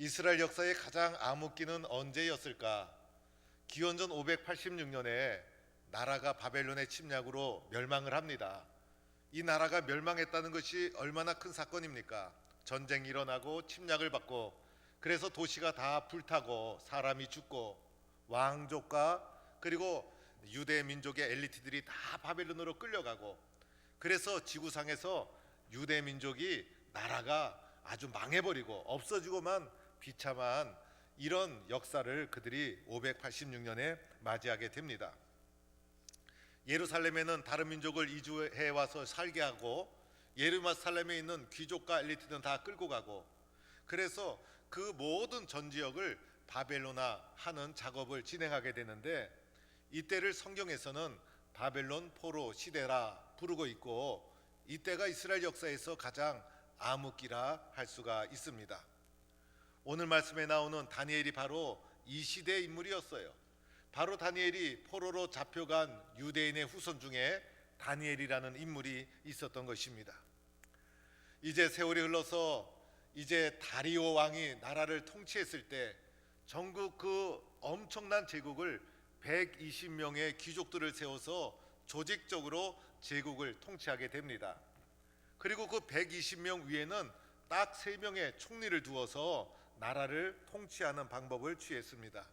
이스라엘 역사의 가장 암흑기는 언제였을까? 기원전 586년에 나라가 바벨론의 침략으로 멸망을 합니다. 이 나라가 멸망했다는 것이 얼마나 큰 사건입니까? 전쟁이 일어나고 침략을 받고, 그래서 도시가 다 불타고 사람이 죽고, 왕족과 그리고 유대 민족의 엘리트들이 다 바벨론으로 끌려가고, 그래서 지구상에서 유대 민족이 나라가 아주 망해버리고 없어지고만 비참한 이런 역사를 그들이 586년에 맞이하게 됩니다. 예루살렘에는 다른 민족을 이주해 와서 살게 하고, 예루살렘에 있는 귀족과 엘리트는 다 끌고 가고, 그래서 그 모든 전 지역을 바벨론화하는 작업을 진행하게 되는데, 이때를 성경에서는 바벨론 포로 시대라 부르고 있고, 이때가 이스라엘 역사에서 가장 암흑기라 할 수가 있습니다. 오늘 말씀에 나오는 다니엘이 바로 이 시대의 인물이었어요. 바로 다니엘이 포로로 잡혀간 유대인의 후손 중에 다니엘이라는 인물이 있었던 것입니다. 이제 세월이 흘러서 이제 다리오 왕이 나라를 통치했을 때 전국 그 엄청난 제국을 120명의 귀족들을 세워서 조직적으로 제국을 통치하게 됩니다. 그리고 그 120명 위에는 딱 3명의 총리를 두어서 나라를 통치하는 방법을 취했습니다.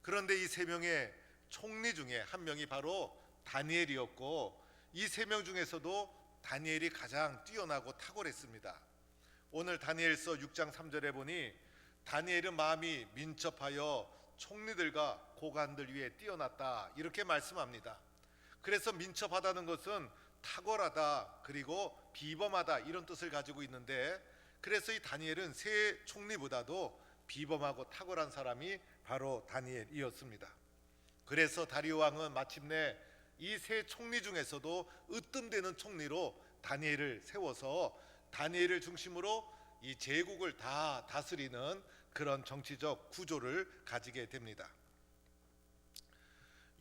그런데 이 3명의 총리 중에 한 명이 바로 다니엘이었고, 이 3명 중에서도 다니엘이 가장 뛰어나고 탁월했습니다. 오늘 다니엘서 6장 3절에 보니 다니엘은 마음이 민첩하여 총리들과 고관들 위에 뛰어났다, 이렇게 말씀합니다. 그래서 민첩하다는 것은 탁월하다, 그리고 비범하다, 이런 뜻을 가지고 있는데, 그래서 이 다니엘은 세 총리보다도 비범하고 탁월한 사람이 바로 다니엘이었습니다. 그래서 다리오 왕은 마침내 이 세 총리 중에서도 으뜸되는 총리로 다니엘을 세워서 다니엘을 중심으로 이 제국을 다 다스리는 그런 정치적 구조를 가지게 됩니다.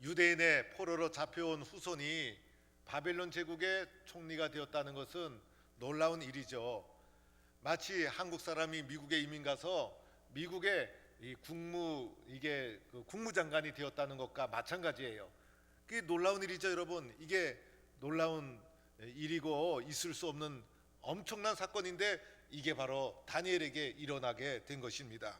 유대인의 포로로 잡혀온 후손이 바벨론 제국의 총리가 되었다는 것은 놀라운 일이죠. 마치 한국 사람이 미국에 이민 가서 미국의 이 국무장관이 되었다는 것과 마찬가지예요. 그게 놀라운 일이죠, 여러분. 이게 놀라운 일이고 있을 수 없는 엄청난 사건인데, 이게 바로 다니엘에게 일어나게 된 것입니다.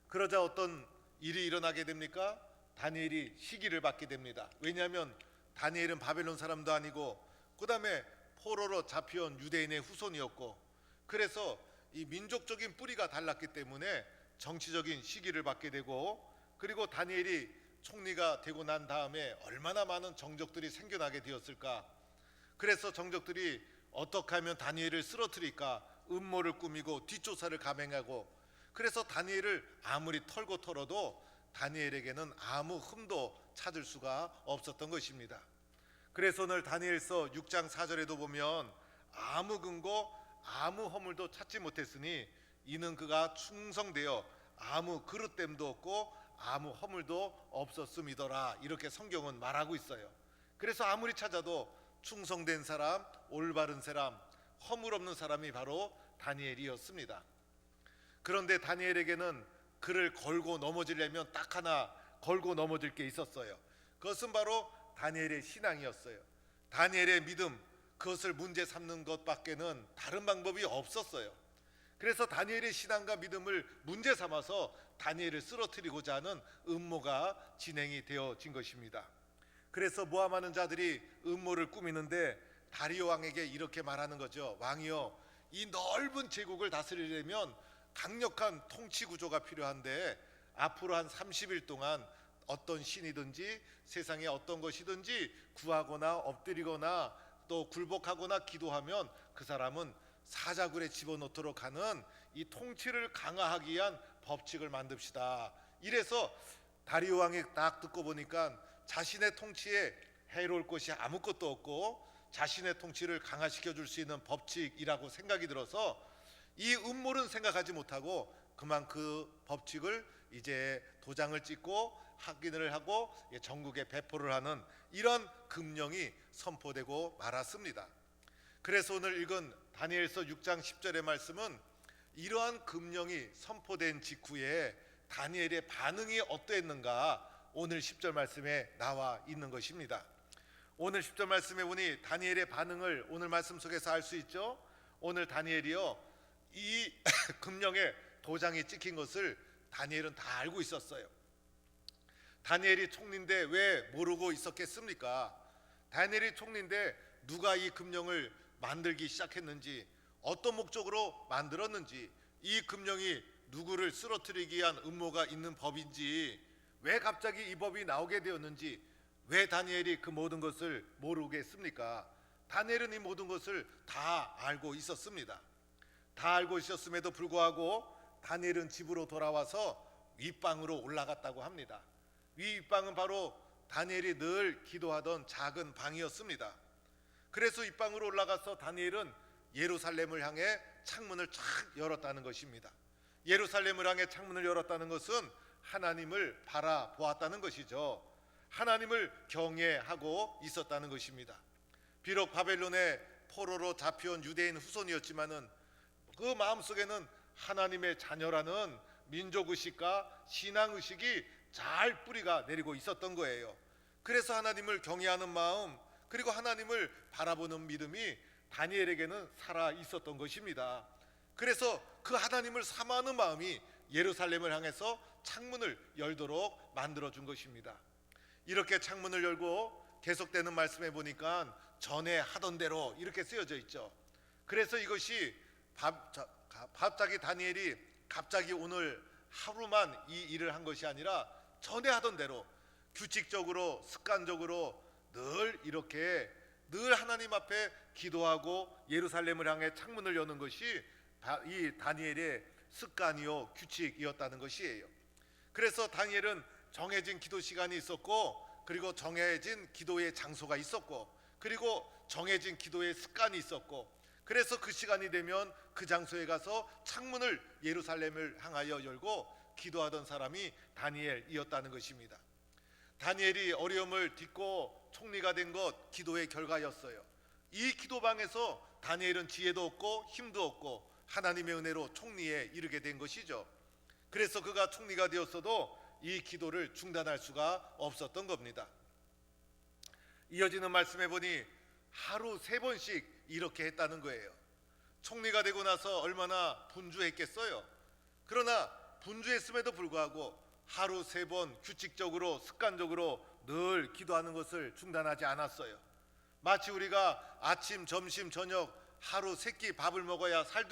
그러자 어떤 일이 일어나게 됩니까? 다니엘이 시기를 받게 됩니다. 왜냐하면 다니엘은 바벨론 사람도 아니고, 그 다음에 포로로 잡혀온 유대인의 후손이었고, 그래서 이 민족적인 뿌리가 달랐기 때문에 정치적인 시기를 받게 되고, 그리고 다니엘이 총리가 되고 난 다음에 얼마나 많은 정적들이 생겨나게 되었을까. 그래서 정적들이 어떻게 하면 다니엘을 쓰러뜨릴까 음모를 꾸미고 뒷조사를 감행하고, 그래서 다니엘을 아무리 털고 털어도 다니엘에게는 아무 흠도 찾을 수가 없었던 것입니다. 그래서 오늘 다니엘서 6장 4절에도 보면 아무 근거 아무 허물도 찾지 못했으니 이는 그가 충성되어 아무 그릇됨도 없고 아무 허물도 없었음이더라, 이렇게 성경은 말하고 있어요. 그래서 아무리 찾아도 충성된 사람, 올바른 사람, 허물 없는 사람이 바로 다니엘이었습니다. 그런데 다니엘에게는 그를 걸고 넘어지려면 딱 하나 걸고 넘어질 게 있었어요. 그것은 바로 다니엘의 신앙이었어요. 다니엘의 믿음, 그것을 문제 삼는 것밖에는 다른 방법이 없었어요. 그래서 다니엘의 신앙과 믿음을 문제 삼아서 다니엘을 쓰러뜨리고자 하는 음모가 진행이 되어진 것입니다. 그래서 모함하는 자들이 음모를 꾸미는데 다리오 왕에게 이렇게 말하는 거죠. 왕이여, 이 넓은 제국을 다스리려면 강력한 통치 구조가 필요한데, 앞으로 한 30일 동안 어떤 신이든지 세상에 어떤 것이든지 구하거나 엎드리거나 또 굴복하거나 기도하면 그 사람은 사자굴에 집어넣도록 하는 이 통치를 강화하기 위한 법칙을 만듭시다. 이래서 다리오 왕이 딱 듣고 보니까 자신의 통치에 해로울 것이 아무것도 없고 자신의 통치를 강화시켜 줄 수 있는 법칙이라고 생각이 들어서 이 음모는 생각하지 못하고 그만 그 법칙을 이제 도장을 찍고 확인을 하고 전국에 배포를 하는 이런 금령이 선포되고 말았습니다. 그래서 오늘 읽은 다니엘서 6장 10절의 말씀은 이러한 금령이 선포된 직후에 다니엘의 반응이 어떠했는가 오늘 10절 말씀에 나와 있는 것입니다. 오늘 10절 말씀에 보니 다니엘의 반응을 오늘 말씀 속에서 알 수 있죠. 오늘 다니엘이요, 이 금령에 도장이 찍힌 것을 다니엘은 다 알고 있었어요. 다니엘이 총리인데 왜 모르고 있었겠습니까? 다니엘이 총리인데 누가 이 금령을 만들기 시작했는지, 어떤 목적으로 만들었는지, 이 금령이 누구를 쓰러뜨리기 위한 음모가 있는 법인지, 왜 갑자기 이 법이 나오게 되었는지, 왜 다니엘이 그 모든 것을 모르겠습니까? 다니엘은 이 모든 것을 다 알고 있었습니다. 다 알고 있었음에도 불구하고 다니엘은 집으로 돌아와서 윗방으로 올라갔다고 합니다. 윗방은 바로 다니엘이 늘 기도하던 작은 방이었습니다. 그래서 윗방으로 올라가서 다니엘은 예루살렘을 향해 창문을 쫙 열었다는 것입니다. 예루살렘을 향해 창문을 열었다는 것은 하나님을 바라보았다는 것이죠. 하나님을 경외하고 있었다는 것입니다. 비록 바벨론의 포로로 잡혀온 유대인 후손이었지만은 그 마음속에는 하나님의 자녀라는 민족의식과 신앙의식이 잘 뿌리가 내리고 있었던 거예요. 그래서 하나님을 경외하는 마음, 그리고 하나님을 바라보는 믿음이 다니엘에게는 살아 있었던 것입니다. 그래서 그 하나님을 사모하는 마음이 예루살렘을 향해서 창문을 열도록 만들어준 것입니다. 이렇게 창문을 열고 계속되는 말씀에 보니까 전에 하던 대로 이렇게 쓰여져 있죠. 그래서 이것이 갑자기 다니엘이 갑자기 오늘 하루만 이 일을 한 것이 아니라 전에 하던 대로 규칙적으로 습관적으로 늘 이렇게 늘 하나님 앞에 기도하고 예루살렘을 향해 창문을 여는 것이 이 다니엘의 습관이요 규칙이었다는 것이에요. 그래서 다니엘은 정해진 기도 시간이 있었고, 그리고 정해진 기도의 장소가 있었고, 그리고 정해진 기도의 습관이 있었고, 그래서 그 시간이 되면 그 장소에 가서 창문을 예루살렘을 향하여 열고 기도하던 사람이 다니엘이었다는 것입니다. 다니엘이 어려움을 딛고 총리가 된 것 기도의 결과였어요. 이 기도방에서 다니엘은 지혜도 얻고 힘도 얻고 하나님의 은혜로 총리에 이르게 된 것이죠. 그래서 그가 총리가 되었어도 이 기도를 중단할 수가 없었던 겁니다. 이어지는 말씀해 보니 하루 3번씩 이렇게 했다는 거예요. 총리가 되고 나서 얼마나 분주했겠어요. 그러나 분주했음에도 불구하고 하루 3번 규칙적으로 습관적으로 늘 기도하는 것을 중단하지 않았어요. 마치 우리가 아침, 점심, 저녁 하루 3끼 밥을 먹어야 살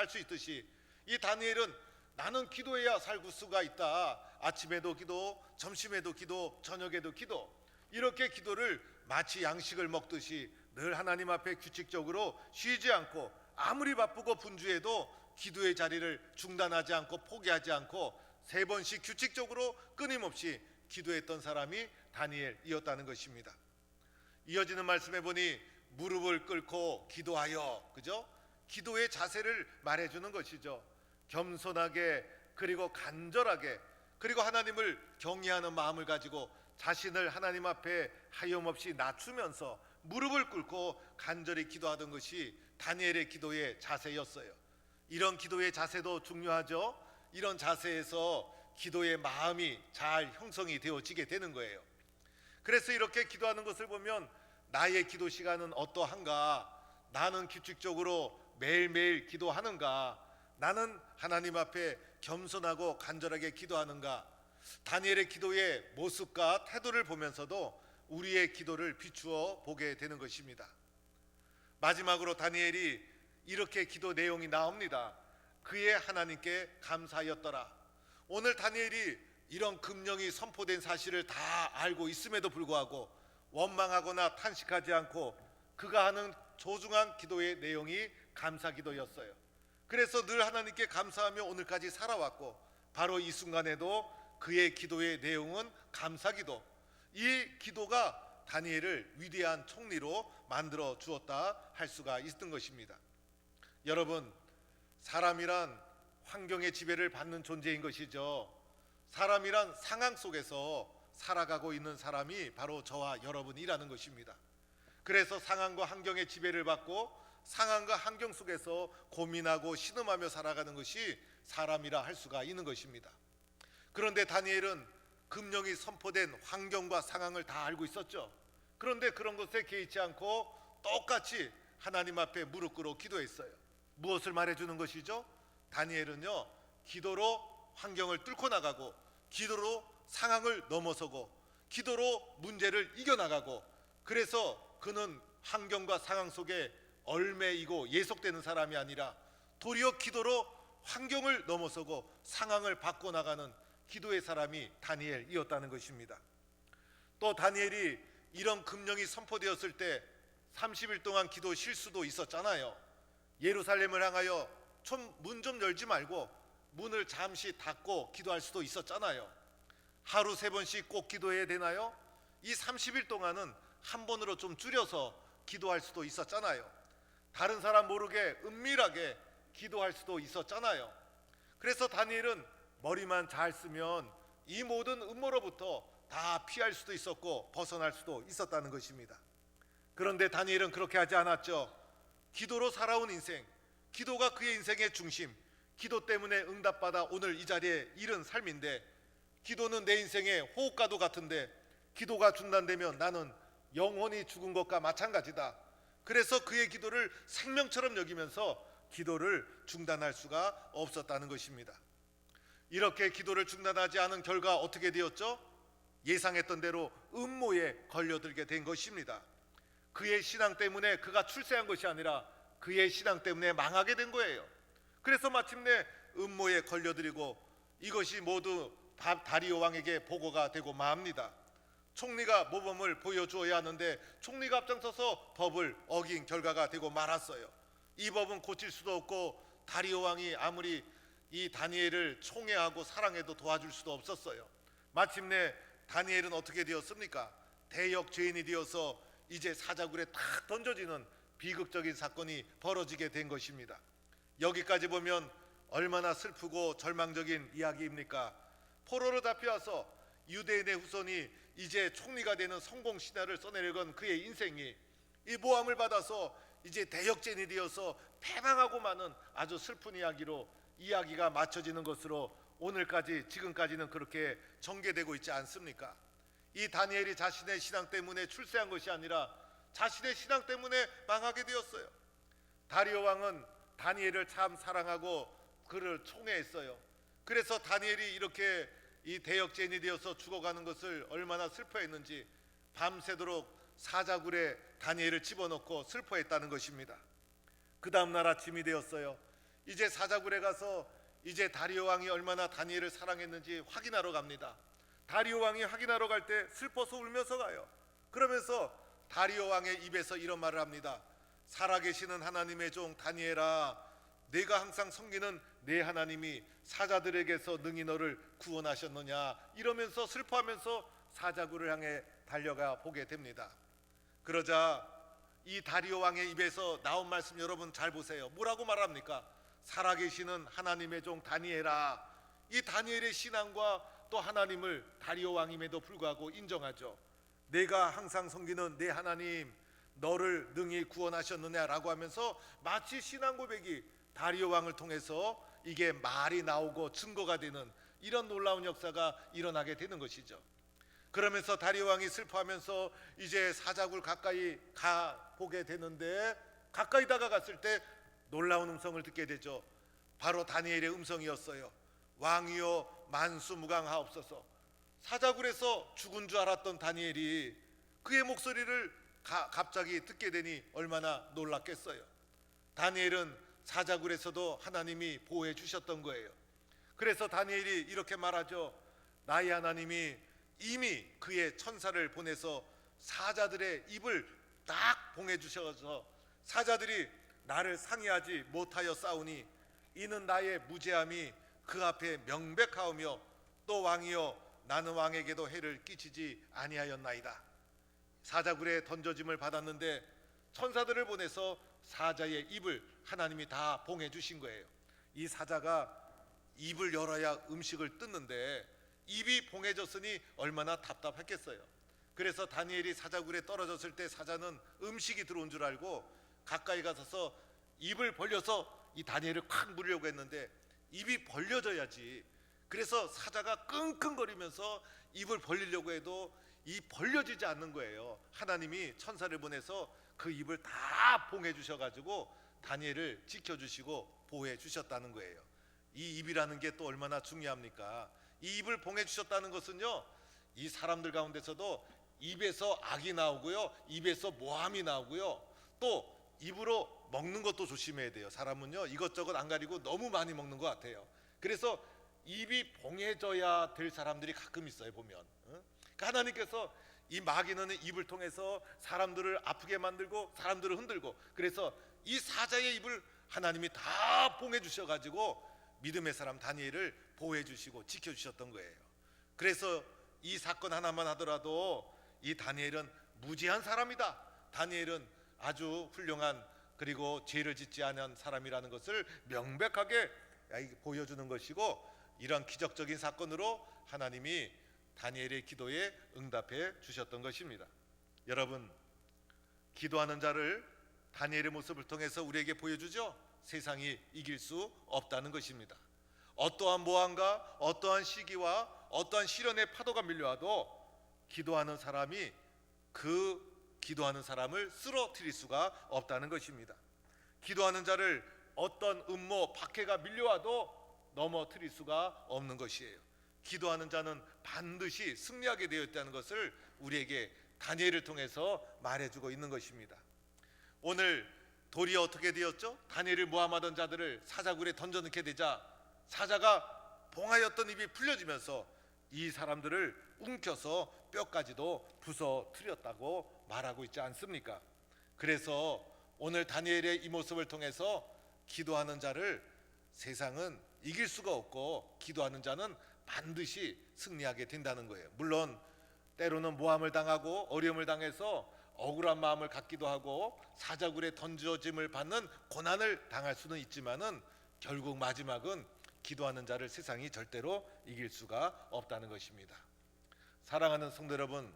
수 있듯이 이 다니엘은 나는 기도해야 살 수가 있다. 아침에도 기도, 점심에도 기도, 저녁에도 기도, 이렇게 기도를 마치 양식을 먹듯이 늘 하나님 앞에 규칙적으로 쉬지 않고 아무리 바쁘고 분주해도 기도의 자리를 중단하지 않고 포기하지 않고 3번씩 규칙적으로 끊임없이 기도했던 사람이 다니엘이었다는 것입니다. 이어지는 말씀에 보니 무릎을 꿇고 기도하여, 그죠? 기도의 자세를 말해주는 것이죠. 겸손하게, 그리고 간절하게, 그리고 하나님을 경외하는 마음을 가지고 자신을 하나님 앞에 하염없이 낮추면서 무릎을 꿇고 간절히 기도하던 것이 다니엘의 기도의 자세였어요. 이런 기도의 자세도 중요하죠. 이런 자세에서 기도의 마음이 잘 형성이 되어지게 되는 거예요. 그래서 이렇게 기도하는 것을 보면 나의 기도 시간은 어떠한가? 나는 규칙적으로 매일매일 기도하는가? 나는 하나님 앞에 겸손하고 간절하게 기도하는가? 다니엘의 기도의 모습과 태도를 보면서도 우리의 기도를 비추어 보게 되는 것입니다. 마지막으로 다니엘이 이렇게 기도 내용이 나옵니다. 그의 하나님께 감사하였더라. 오늘 다니엘이 이런 금령이 선포된 사실을 다 알고 있음에도 불구하고 원망하거나 탄식하지 않고 그가 하는 소중한 기도의 내용이 감사기도였어요. 그래서 늘 하나님께 감사하며 오늘까지 살아왔고, 바로 이 순간에도 그의 기도의 내용은 감사기도, 이 기도가 다니엘을 위대한 총리로 만들어 주었다 할 수가 있던 것입니다. 여러분, 사람이란 환경의 지배를 받는 존재인 것이죠. 사람이란 상황 속에서 살아가고 있는 사람이 바로 저와 여러분이라는 것입니다. 그래서 상황과 환경의 지배를 받고 상황과 환경 속에서 고민하고 신음하며 살아가는 것이 사람이라 할 수가 있는 것입니다. 그런데 다니엘은 금령이 선포된 환경과 상황을 다 알고 있었죠. 그런데 그런 것에 개의치 않고 똑같이 하나님 앞에 무릎 꿇어 기도했어요. 무엇을 말해주는 것이죠? 다니엘은요, 기도로 환경을 뚫고 나가고, 기도로 상황을 넘어서고, 기도로 문제를 이겨나가고, 그래서 그는 환경과 상황 속에 얼매이고 예속되는 사람이 아니라 도리어 기도로 환경을 넘어서고 상황을 바꿔나가는 기도의 사람이 다니엘이었다는 것입니다. 또 다니엘이 이런 금령이 선포되었을 때 30일 동안 기도 실수도 있었잖아요. 예루살렘을 향하여 문 좀 열지 말고 문을 잠시 닫고 기도할 수도 있었잖아요. 하루 3번씩 꼭 기도해야 되나요? 이 30일 동안은 한 번으로 좀 줄여서 기도할 수도 있었잖아요. 다른 사람 모르게 은밀하게 기도할 수도 있었잖아요. 그래서 다니엘은 머리만 잘 쓰면 이 모든 음모로부터 다 피할 수도 있었고 벗어날 수도 있었다는 것입니다. 그런데 다니엘은 그렇게 하지 않았죠. 기도로 살아온 인생, 기도가 그의 인생의 중심, 기도 때문에 응답받아 오늘 이 자리에 이른 삶인데, 기도는 내 인생의 호흡과도 같은데 기도가 중단되면 나는 영원히 죽은 것과 마찬가지다. 그래서 그의 기도를 생명처럼 여기면서 기도를 중단할 수가 없었다는 것입니다. 이렇게 기도를 중단하지 않은 결과 어떻게 되었죠? 예상했던 대로 음모에 걸려들게 된 것입니다. 그의 신앙 때문에 그가 출세한 것이 아니라 그의 신앙 때문에 망하게 된 거예요. 그래서 마침내 음모에 걸려들이고 이것이 모두 다리오 왕에게 보고가 되고 맙니다. 총리가 모범을 보여주어야 하는데 총리가 앞장서서 법을 어긴 결과가 되고 말았어요. 이 법은 고칠 수도 없고 다리오 왕이 아무리 이 다니엘을 총애하고 사랑해도 도와줄 수도 없었어요. 마침내 다니엘은 어떻게 되었습니까? 대역 죄인이 되어서 이제 사자굴에 탁 던져지는 비극적인 사건이 벌어지게 된 것입니다. 여기까지 보면 얼마나 슬프고 절망적인 이야기입니까? 포로로 잡혀와서 유대인의 후손이 이제 총리가 되는 성공 신화를 써내려건 그의 인생이 이 모함을 받아서 이제 대역죄인이 되어서 패망하고 마는 아주 슬픈 이야기로 이야기가 맞춰지는 것으로 오늘까지 지금까지는 그렇게 전개되고 있지 않습니까? 이 다니엘이 자신의 신앙 때문에 출세한 것이 아니라 자신의 신앙 때문에 망하게 되었어요. 다리오 왕은 다니엘을 참 사랑하고 그를 총애했어요. 그래서 다니엘이 이렇게 이 대역죄인이 되어서 죽어가는 것을 얼마나 슬퍼했는지 밤새도록 사자굴에 다니엘을 집어넣고 슬퍼했다는 것입니다. 그 다음 날 아침이 되었어요. 이제 사자굴에 가서 이제 다리오 왕이 얼마나 다니엘을 사랑했는지 확인하러 갑니다. 다리오 왕이 확인하러 갈 때 슬퍼서 울면서 가요. 그러면서 다리오 왕의 입에서 이런 말을 합니다. 살아계시는 하나님의 종 다니엘아, 내가 항상 섬기는 내 하나님이 사자들에게서 능히 너를 구원하셨느냐, 이러면서 슬퍼하면서 사자굴을 향해 달려가 보게 됩니다. 그러자 이 다리오 왕의 입에서 나온 말씀 여러분 잘 보세요. 뭐라고 말합니까? 살아계시는 하나님의 종 다니엘아. 이 다니엘의 신앙과 또 하나님을 다리오 왕임에도 불구하고 인정하죠. 내가 항상 섬기는 내 하나님 너를 능히 구원하셨느냐라고 하면서 마치 신앙 고백이 다리오 왕을 통해서 이게 말이 나오고 증거가 되는 이런 놀라운 역사가 일어나게 되는 것이죠. 그러면서 다리오 왕이 슬퍼하면서 이제 사자굴 가까이 가 보게 되는데, 가까이 다가갔을 때 놀라운 음성을 듣게 되죠. 바로 다니엘의 음성이었어요. 왕이여 만수무강하옵소서. 사자굴에서 죽은 줄 알았던 다니엘이 그의 목소리를 갑자기 듣게 되니 얼마나 놀랐겠어요. 다니엘은 사자굴에서도 하나님이 보호해 주셨던 거예요. 그래서 다니엘이 이렇게 말하죠. 나의 하나님이 이미 그의 천사를 보내서 사자들의 입을 딱 봉해 주셔서 사자들이 나를 상의하지 못하여 싸우니 이는 나의 무죄함이 그 앞에 명백하오며 또 왕이여 나는 왕에게도 해를 끼치지 아니하였나이다. 사자굴에 던져짐을 받았는데 천사들을 보내서 사자의 입을 하나님이 다 봉해 주신 거예요. 이 사자가 입을 열어야 음식을 뜯는데 입이 봉해졌으니 얼마나 답답했겠어요. 그래서 다니엘이 사자굴에 떨어졌을 때 사자는 음식이 들어온 줄 알고 가까이 가서 입을 벌려서 이 다니엘을 콱 물으려고 했는데 입이 벌려져야지. 그래서 사자가 끙끙거리면서 입을 벌리려고 해도 이 벌려지지 않는 거예요. 하나님이 천사를 보내서 그 입을 다 봉해 주셔가지고 다니엘을 지켜주시고 보호해 주셨다는 거예요. 이 입이라는 게 또 얼마나 중요합니까? 이 입을 봉해 주셨다는 것은요, 이 사람들 가운데서도 입에서 악이 나오고요, 입에서 모함이 나오고요, 또 입으로 먹는 것도 조심해야 돼요. 사람은요 이것저것 안 가리고 너무 많이 먹는 것 같아요. 그래서 입이 봉해져야 될 사람들이 가끔 있어요, 보면. 그러니까 하나님께서 이 마귀는 입을 통해서 사람들을 아프게 만들고 사람들을 흔들고, 그래서 이 사자의 입을 하나님이 다 봉해 주셔가지고 믿음의 사람 다니엘을 보호해 주시고 지켜 주셨던 거예요. 그래서 이 사건 하나만 하더라도 이 다니엘은 무지한 사람이다, 다니엘은 아주 훌륭한 그리고 죄를 짓지 않은 사람이라는 것을 명백하게 보여주는 것이고, 이런 기적적인 사건으로 하나님이 다니엘의 기도에 응답해 주셨던 것입니다. 여러분, 기도하는 자를 다니엘의 모습을 통해서 우리에게 보여주죠. 세상이 이길 수 없다는 것입니다. 어떠한 모함과 어떠한 시기와 어떠한 시련의 파도가 밀려와도 기도하는 사람이 그 기도하는 사람을 쓰러뜨릴 수가 없다는 것입니다. 기도하는 자를 어떤 음모 박해가 밀려와도 넘어뜨릴 수가 없는 것이에요. 기도하는 자는 반드시 승리하게 되어 있다는 것을 우리에게 다니엘을 통해서 말해주고 있는 것입니다. 오늘 돌이 어떻게 되었죠? 다니엘을 모함하던 자들을 사자굴에 던져넣게 되자 사자가 봉하였던 입이 풀려지면서 이 사람들을 움켜서 뼈까지도 부서뜨렸다고 말하고 있지 않습니까? 그래서 오늘 다니엘의 이 모습을 통해서 기도하는 자를 세상은 이길 수가 없고 기도하는 자는 반드시 승리하게 된다는 거예요. 물론 때로는 모함을 당하고 어려움을 당해서 억울한 마음을 갖기도 하고 사자굴에 던져짐을 받는 고난을 당할 수는 있지만은 결국 마지막은 기도하는 자를 세상이 절대로 이길 수가 없다는 것입니다. 사랑하는 성도 여러분,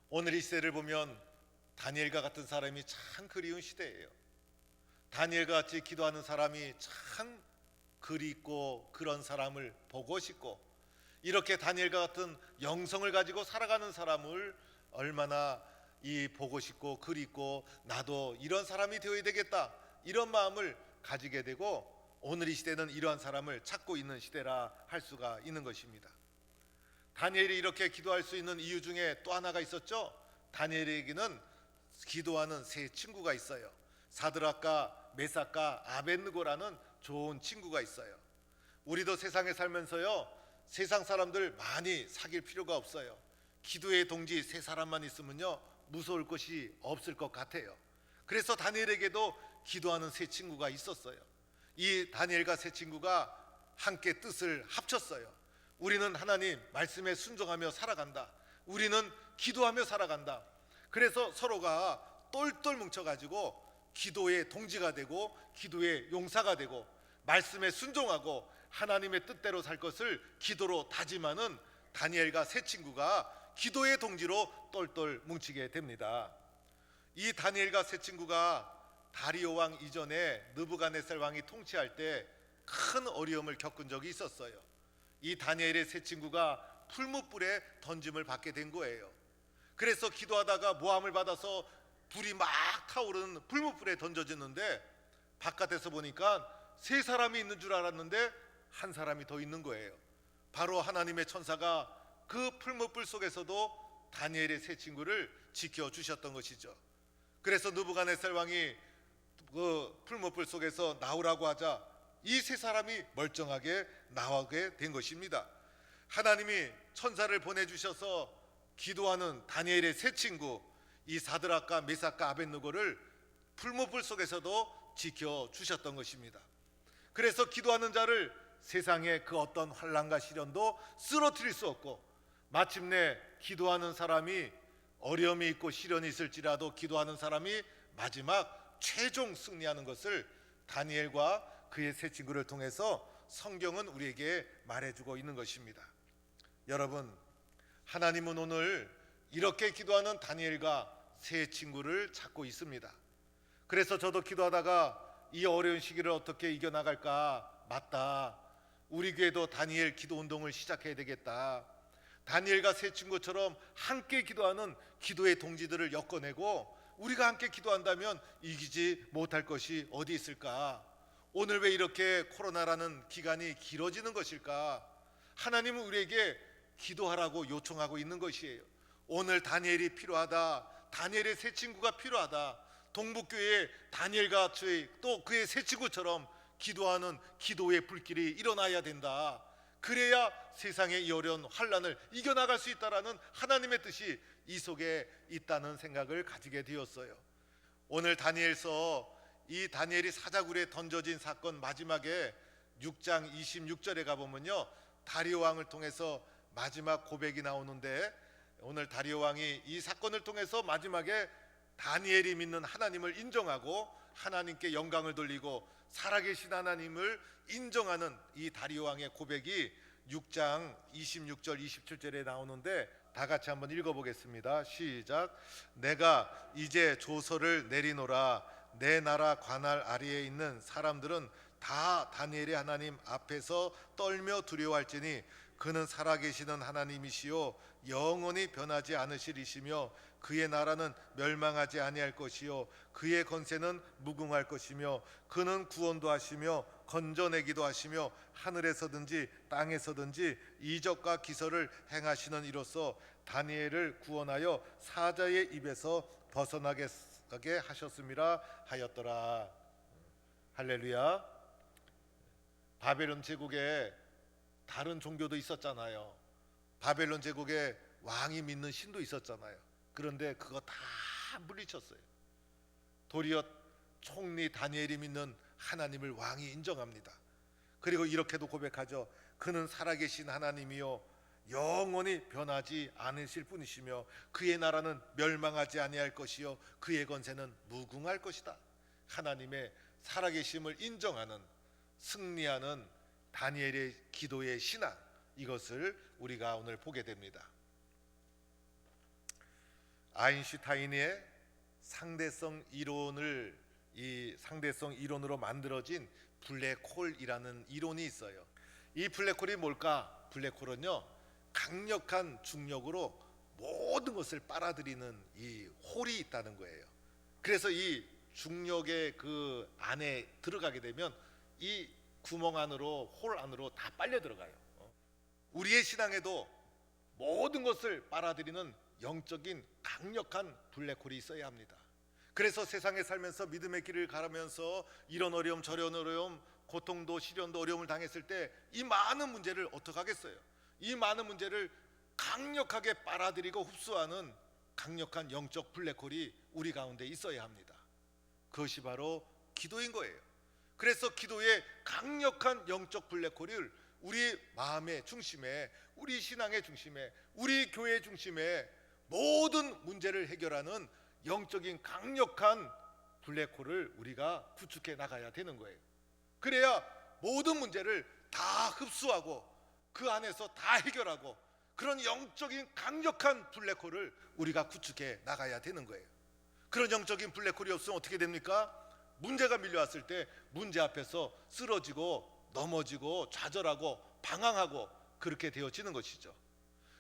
오늘 이 시대를 보면 다니엘과 같은 사람이 참 그리운 시대예요. 다니엘과 같이 기도하는 사람이 참 그립고 그런 사람을 보고 싶고, 이렇게 다니엘과 같은 영성을 가지고 살아가는 사람을 얼마나 보고 싶고 그립고 나도 이런 사람이 되어야 되겠다, 이런 마음을 가지게 되고, 오늘 이 시대는 이러한 사람을 찾고 있는 시대라 할 수가 있는 것입니다. 다니엘이 이렇게 기도할 수 있는 이유 중에 또 하나가 있었죠. 다니엘에게는 기도하는 세 친구가 있어요. 사드락과 메삭과 아벳느고라는 좋은 친구가 있어요. 우리도 세상에 살면서요, 세상 사람들 많이 사귈 필요가 없어요. 기도의 동지 세 사람만 있으면요 무서울 것이 없을 것 같아요. 그래서 다니엘에게도 기도하는 세 친구가 있었어요. 이 다니엘과 세 친구가 함께 뜻을 합쳤어요. 우리는 하나님 말씀에 순종하며 살아간다, 우리는 기도하며 살아간다. 그래서 서로가 똘똘 뭉쳐가지고 기도의 동지가 되고 기도의 용사가 되고 말씀에 순종하고 하나님의 뜻대로 살 것을 기도로 다짐하는 다니엘과 세 친구가 기도의 동지로 똘똘 뭉치게 됩니다. 이 다니엘과 세 친구가 다리오 왕 이전에 느부갓네살 왕이 통치할 때 큰 어려움을 겪은 적이 있었어요. 이 다니엘의 세 친구가 풀무불에 던짐을 받게 된 거예요. 그래서 기도하다가 모함을 받아서 불이 막 타오르는 풀무불에 던져졌는데 바깥에서 보니까 세 사람이 있는 줄 알았는데 한 사람이 더 있는 거예요. 바로 하나님의 천사가 그 풀무불 속에서도 다니엘의 세 친구를 지켜주셨던 것이죠. 그래서 느부갓네살 왕이 그 풀무불 속에서 나오라고 하자 이 세 사람이 멀쩡하게 나오게 된 것입니다. 하나님이 천사를 보내주셔서 기도하는 다니엘의 세 친구, 이 사드락과 메삭과 아벳느고를 풀무불 속에서도 지켜주셨던 것입니다. 그래서 기도하는 자를 세상의 그 어떤 환난과 시련도 쓰러뜨릴 수 없고, 마침내 기도하는 사람이 어려움이 있고 시련이 있을지라도 기도하는 사람이 마지막 최종 승리하는 것을 다니엘과 그의 세 친구를 통해서 성경은 우리에게 말해주고 있는 것입니다. 여러분, 하나님은 오늘 이렇게 기도하는 다니엘과 세 친구를 찾고 있습니다. 그래서 저도 기도하다가 이 어려운 시기를 어떻게 이겨나갈까, 맞다, 우리 교회도 다니엘 기도 운동을 시작해야 되겠다. 다니엘과 세 친구처럼 함께 기도하는 기도의 동지들을 엮어내고 우리가 함께 기도한다면 이기지 못할 것이 어디 있을까? 오늘 왜 이렇게 코로나라는 기간이 길어지는 것일까? 하나님은 우리에게 기도하라고 요청하고 있는 것이에요. 오늘 다니엘이 필요하다. 다니엘의 세 친구가 필요하다. 동북교회에 다니엘과 또 그의 세 친구처럼 기도하는 기도의 불길이 일어나야 된다. 그래야 세상의 이 어려운 환난을 이겨나갈 수 있다라는 하나님의 뜻이 이 속에 있다는 생각을 가지게 되었어요. 오늘 다니엘서 이 다니엘이 사자굴에 던져진 사건 마지막에 6장 26절에 가보면요, 다리오 왕을 통해서 마지막 고백이 나오는데, 오늘 다리오 왕이 이 사건을 통해서 마지막에 다니엘이 믿는 하나님을 인정하고 하나님께 영광을 돌리고 살아계신 하나님을 인정하는 이 다리오 왕의 고백이 6장 26절 27절에 나오는데, 다 같이 한번 읽어보겠습니다. 시작. 내가 이제 조서를 내리노라. 내 나라 관할 아래에 있는 사람들은 다 다니엘의 하나님 앞에서 떨며 두려워할지니 그는 살아계시는 하나님이시요 영원히 변하지 않으시리시며 그의 나라는 멸망하지 아니할 것이요 그의 권세는 무궁할 것이며 그는 구원도 하시며 건져내기도 하시며 하늘에서든지 땅에서든지 이적과 기사를 행하시는 이로써 다니엘을 구원하여 사자의 입에서 벗어나게 하셨음이라 하였더라. 할렐루야. 바벨론 제국에 다른 종교도 있었잖아요. 바벨론 제국에 왕이 믿는 신도 있었잖아요. 그런데 그거 다 물리쳤어요. 도리어 총리 다니엘이 믿는 하나님을 왕이 인정합니다. 그리고 이렇게도 고백하죠. 그는 살아계신 하나님이요 영원히 변하지 않으실 분이시며 그의 나라는 멸망하지 아니할 것이요 그의 권세는 무궁할 것이다. 하나님의 살아계심을 인정하는, 승리하는 다니엘의 기도의 신앙, 이것을 우리가 오늘 보게 됩니다. 아인슈타인의 상대성 이론을 이 상대성 이론으로 만들어진 블랙홀이라는 이론이 있어요. 이 블랙홀이 뭘까? 블랙홀은요, 강력한 중력으로 모든 것을 빨아들이는 이 홀이 있다는 거예요. 그래서 이 중력의 그 안에 들어가게 되면 이 구멍 안으로, 홀 안으로 다 빨려 들어가요. 우리의 신앙에도 모든 것을 빨아들이는 영적인 강력한 블랙홀이 있어야 합니다. 그래서 세상에 살면서 믿음의 길을 가면서 이런 어려움 저런 어려움, 고통도 시련도 어려움을 당했을 때 이 많은 문제를 어떻게 하겠어요? 이 많은 문제를 강력하게 빨아들이고 흡수하는 강력한 영적 블랙홀이 우리 가운데 있어야 합니다. 그것이 바로 기도인 거예요. 그래서 기도의 강력한 영적 블랙홀을 우리 마음의 중심에, 우리 신앙의 중심에, 우리 교회의 중심에 모든 문제를 해결하는 영적인 강력한 블랙홀을 우리가 구축해 나가야 되는 거예요. 그래야 모든 문제를 다 흡수하고 그 안에서 다 해결하고 그런 영적인 강력한 블랙홀을 우리가 구축해 나가야 되는 거예요. 그런 영적인 블랙홀이 없으면 어떻게 됩니까? 문제가 밀려왔을 때 문제 앞에서 쓰러지고 넘어지고 좌절하고 방황하고 그렇게 되어지는 것이죠.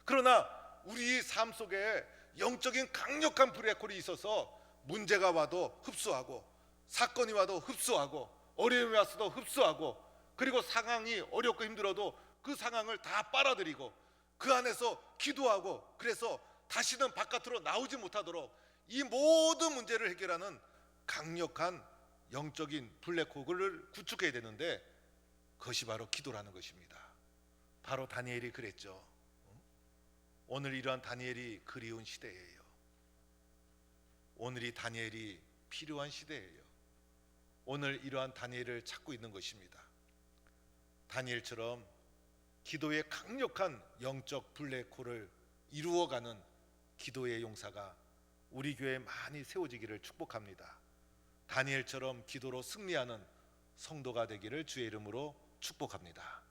그러나 우리 삶 속에 영적인 강력한 블랙홀이 있어서 문제가 와도 흡수하고 사건이 와도 흡수하고 어려움이 왔어도 흡수하고 그리고 상황이 어렵고 힘들어도 그 상황을 다 빨아들이고 그 안에서 기도하고 그래서 다시는 바깥으로 나오지 못하도록 이 모든 문제를 해결하는 강력한 영적인 블랙홀을 구축해야 되는데 그것이 바로 기도라는 것입니다. 바로 다니엘이 그랬죠. 오늘 이러한 다니엘이 그리운 시대예요. 오늘이 다니엘이 필요한 시대예요. 오늘 이러한 다니엘을 찾고 있는 것입니다. 다니엘처럼 기도의 강력한 영적 블랙홀을 이루어가는 기도의 용사가 우리 교회에 많이 세워지기를 축복합니다. 다니엘처럼 기도로 승리하는 성도가 되기를 주의 이름으로 축복합니다.